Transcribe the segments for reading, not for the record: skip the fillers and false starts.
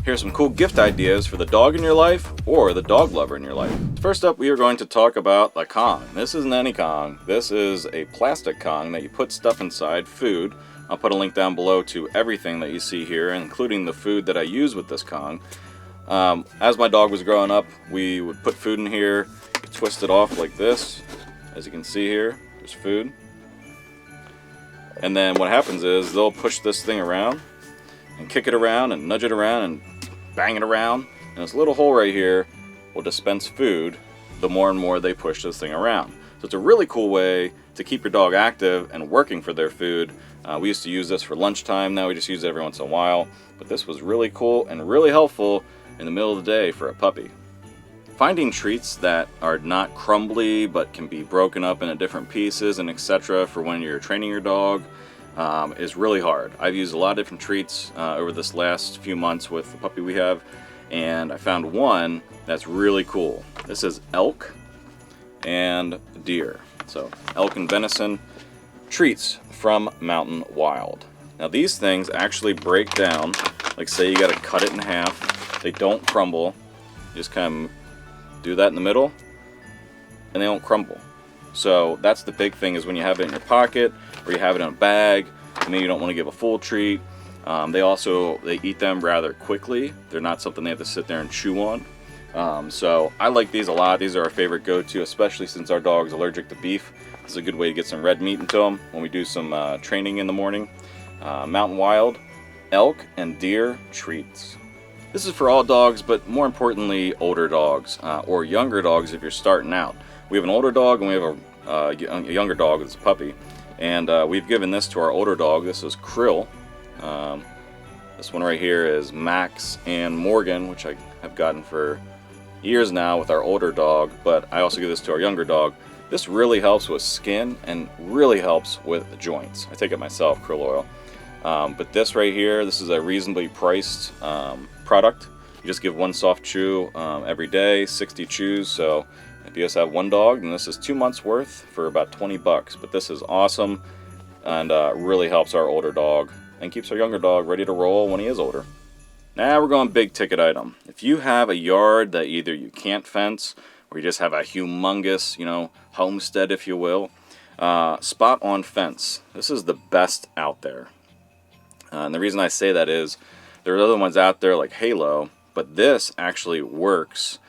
Here's some cool gift ideas for the dog in your life or the dog lover in your life. First up, we are going to talk about the Kong. This isn't any Kong. This is a plastic Kong that you put stuff inside, food. I'll put a link down below to everything that you see here, including the food that I use with this Kong. As my dog was growing up, we would put food in here, twist it off like this. As you can see here, there's food. And then what happens is they'll push this thing around and kick it around and nudge it around and bang it around, and this little hole right here will dispense food the more and more they push this thing around. So it's a really cool way to keep your dog active and working for their food. We used to use this for lunchtime. Now we just use it every once in a while, but this was really cool and really helpful in the middle of the day for a puppy. Finding treats that are not crumbly but can be broken up into different pieces and etc. for when you're training your dog is really hard. I've used a lot of different treats over this last few months with the puppy we have, and I found one that's really cool. This is elk and deer. So elk and venison treats from Mountain Wild. Now these things actually break down, like say you got to cut it in half. They don't crumble. You just kind of do that in the middle and they don't crumble. So that's the big thing, is when you have it in your pocket or you have it in a bag and then you don't want to give a full treat. They eat them rather quickly. They're not something they have to sit there and chew on. So I like these a lot. These are our favorite go-to, especially since our dog's allergic to beef. This is a good way to get some red meat into them when we do some training in the morning. Mountain Wild elk and deer treats. This is for all dogs, but more importantly older dogs or younger dogs if you're starting out. We have an older dog and we have a younger dog that's a puppy, and we've given this to our older dog. This is Krill. This one right here is Max and Morgan, which I have gotten for years now with our older dog, but I also give this to our younger dog. This really helps with skin and really helps with the joints. I take it myself, Krill oil. But this right here, this is a reasonably priced product. You just give one soft chew every day, 60 chews. So if you just have one dog, then this is 2 months worth for about 20 bucks. But this is awesome and really helps our older dog and keeps our younger dog ready to roll when he is older. Now we're going big ticket item. If you have a yard that either you can't fence or you just have a humongous, homestead, if you will, SpotOn fence. This is the best out there. And the reason I say that is there are other ones out there like Halo, but this actually works,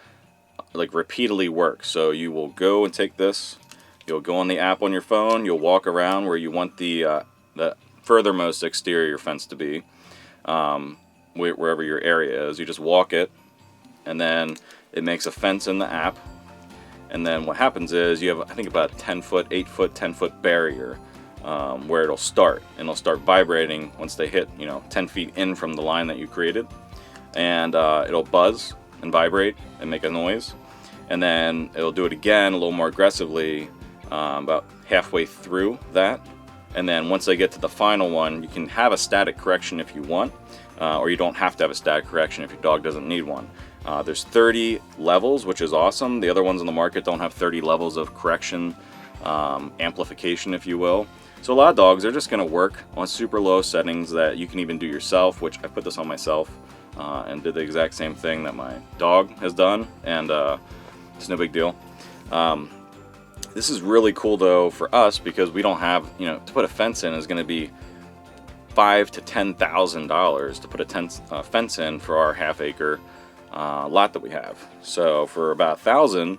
like repeatedly works. So you will go and take this, you'll go on the app on your phone, you'll walk around where you want the furthermost exterior fence to be, wherever your area is. You just walk it, and then it makes a fence in the app. And then what happens is you have, I think, about a 10-foot, 8-foot, 10-foot barrier where it'll start, and it'll start vibrating once they hit 10 feet in from the line that you created, and it'll buzz and vibrate and make a noise, and then it'll do it again a little more aggressively about halfway through that. And then once they get to the final one, you can have a static correction if you want, or you don't have to have a static correction if your dog doesn't need one. There's 30 levels, which is awesome. The other ones on the market don't have 30 levels of correction, amplification, if you will. So a lot of dogs are just going to work on super low settings that you can even do yourself, which I put this on myself and did the exact same thing that my dog has done, and it's no big deal. This is really cool though for us because we don't have, to put a fence in is going to be $5,000 to $10,000 to put a fence in for our half-acre lot that we have. So for about $1,000,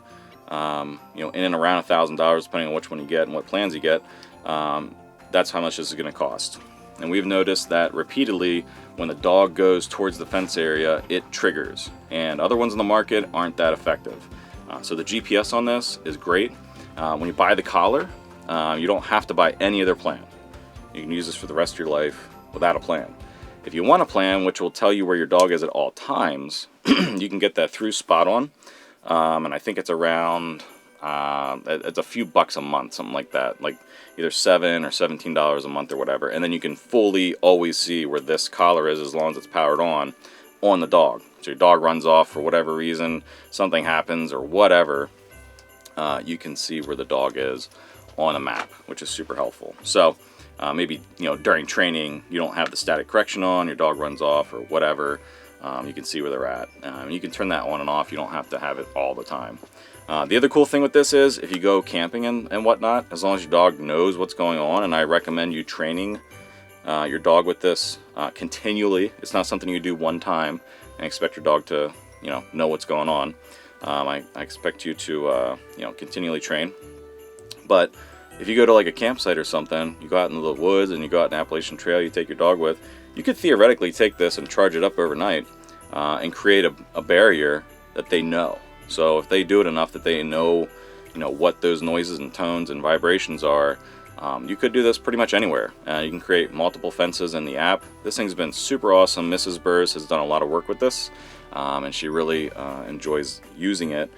in and around $1,000, depending on which one you get and what plans you get, that's how much this is going to cost. And we've noticed that repeatedly when the dog goes towards the fence area, it triggers, and other ones on the market aren't that effective. So the GPS on this is great. When you buy the collar, you don't have to buy any other plan. You can use this for the rest of your life without a plan. If you want a plan which will tell you where your dog is at all times, you can get that through SpotOn, and I think it's around it's a few bucks a month, something like that, like either $7 or $17 a month or whatever, and then you can fully always see where this collar is as long as it's powered on the dog. So your dog runs off for whatever reason, something happens or whatever, you can see where the dog is on a map, which is super helpful. So maybe during training you don't have the static correction on, your dog runs off or whatever, You can see where they're at. You can turn that on and off. You don't have to have it all the time. The other cool thing with this is if you go camping and whatnot, as long as your dog knows what's going on, and I recommend you training your dog with this continually. It's not something you do one time and expect your dog to, know what's going on. I expect you to, continually train. But if you go to like a campsite or something, you go out into the woods and you go out an Appalachian Trail, you take your dog with, you could theoretically take this and charge it up overnight and create a barrier that they know. So if they do it enough that they know, what those noises and tones and vibrations are, you could do this pretty much anywhere. You can create multiple fences in the app. This thing's been super awesome. Mrs. Burrs has done a lot of work with this, and she really enjoys using it.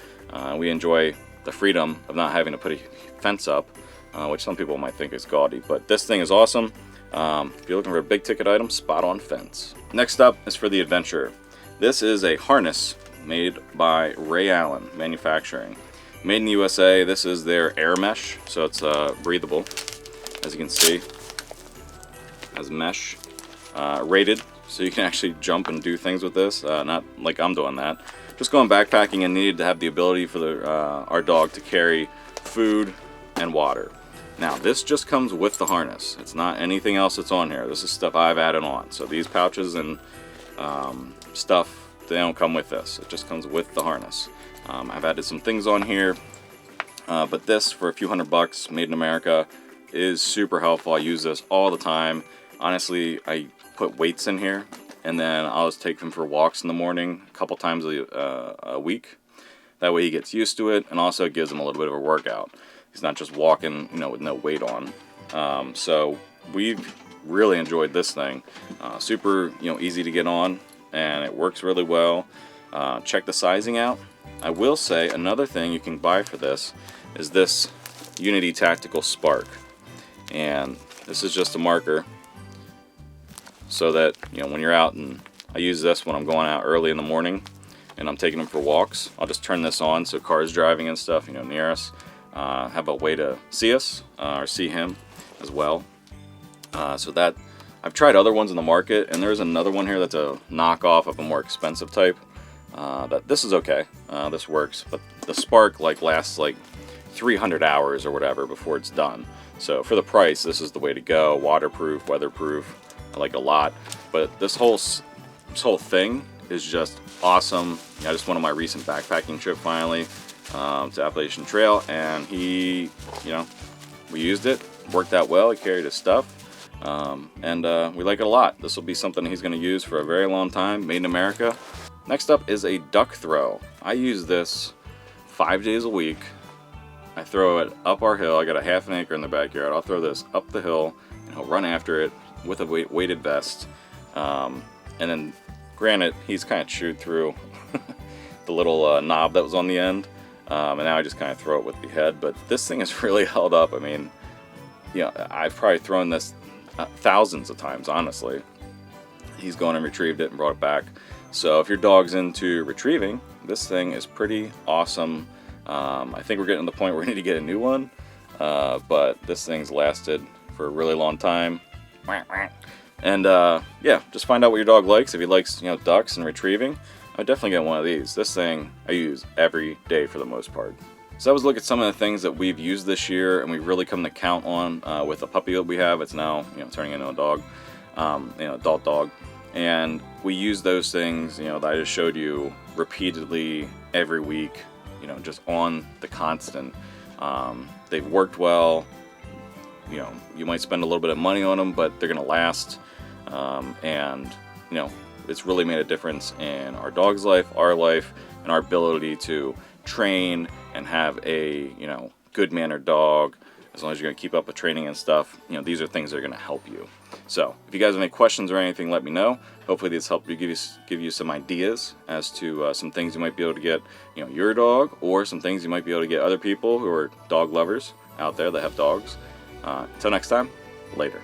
We enjoy the freedom of not having to put a fence up, which some people might think is gaudy, but this thing is awesome. If you're looking for a big ticket item, SpotOn fence. Next up is for the adventurer. This is a harness made by Ray Allen Manufacturing. Made in the USA. This is their air mesh, so it's breathable. As you can see, has mesh, rated, so you can actually jump and do things with this. Not like I'm doing that. Just going backpacking and needed to have the ability for our dog to carry food and water. Now this just comes with the harness. It's not anything else that's on here. This is stuff I've added on. So these pouches and stuff, they don't come with this. It just comes with the harness. I've added some things on here, but this for a few $100, made in America, is super helpful. I use this all the time. Honestly, I put weights in here, and then I'll just take him for walks in the morning a couple times a week. That way he gets used to it, and also it gives him a little bit of a workout. He's not just walking, with no weight on. So we've really enjoyed this thing. Super, easy to get on, and it works really well. Check the sizing out. I will say another thing you can buy for this is this Unity Tactical Spark, and this is just a marker so that when you're out, and I use this when I'm going out early in the morning and I'm taking them for walks. I'll just turn this on so cars driving and stuff near us have a way to see us or see him as well. So that I've tried other ones in the market, and there's another one here that's a knockoff of a more expensive type. That this is okay. This works, but the Spark lasts 300 hours or whatever before it's done. So for the price, this is the way to go. Waterproof, weatherproof, I like a lot. But this whole thing is just awesome. I just went on my recent backpacking trip finally to Appalachian Trail, and we used it. Worked out well. He carried his stuff. And we like it a lot. This will be something he's going to use for a very long time. Made in America. Next up is a duck throw. I use this 5 days a week. I throw it up our hill. I got a half an acre in the backyard. I'll throw this up the hill, and he'll run after it with a weighted vest. And then, granted, he's kind of chewed through the little knob that was on the end. And now I just kind of throw it with the head. But this thing has really held up. I mean, I've probably thrown this thousands of times, honestly. He's gone and retrieved it and brought it back. So if your dog's into retrieving, this thing is pretty awesome. I think we're getting to the point where we need to get a new one, but this thing's lasted for a really long time. And yeah, just find out what your dog likes. If he likes ducks and retrieving, I would definitely get one of these. This thing I use every day for the most part. So that was a look at some of the things that we've used this year and we've really come to count on with the puppy that we have. It's now turning into a dog, adult dog. And we use those things, that I just showed you repeatedly every week, just on the constant. They've worked well. You might spend a little bit of money on them, but they're going to last. And it's really made a difference in our dog's life, our life, and our ability to train and have a, good-mannered dog. As long as you're going to keep up with training and stuff, these are things that are going to help you. So if you guys have any questions or anything, let me know. Hopefully this helped you give you some ideas as to some things you might be able to get, your dog, or some things you might be able to get other people who are dog lovers out there that have dogs. Until next time, later.